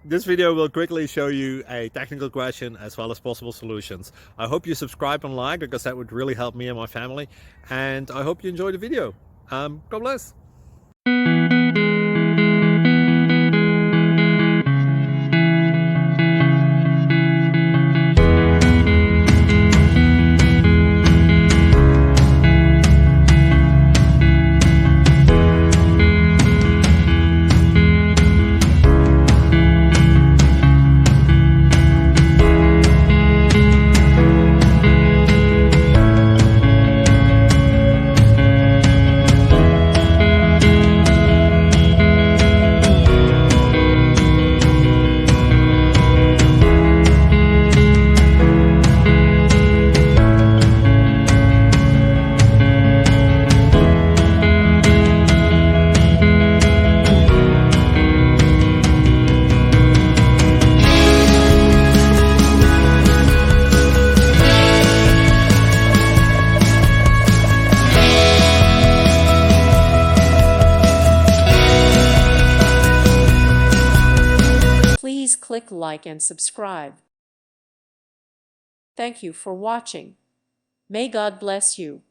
This video will quickly show you a technical question as well as possible solutions. I hope you subscribe and like, because that would really help me and my family. And I hope you enjoy the video. God bless. Please click like and subscribe. Thank you for watching. May God bless you.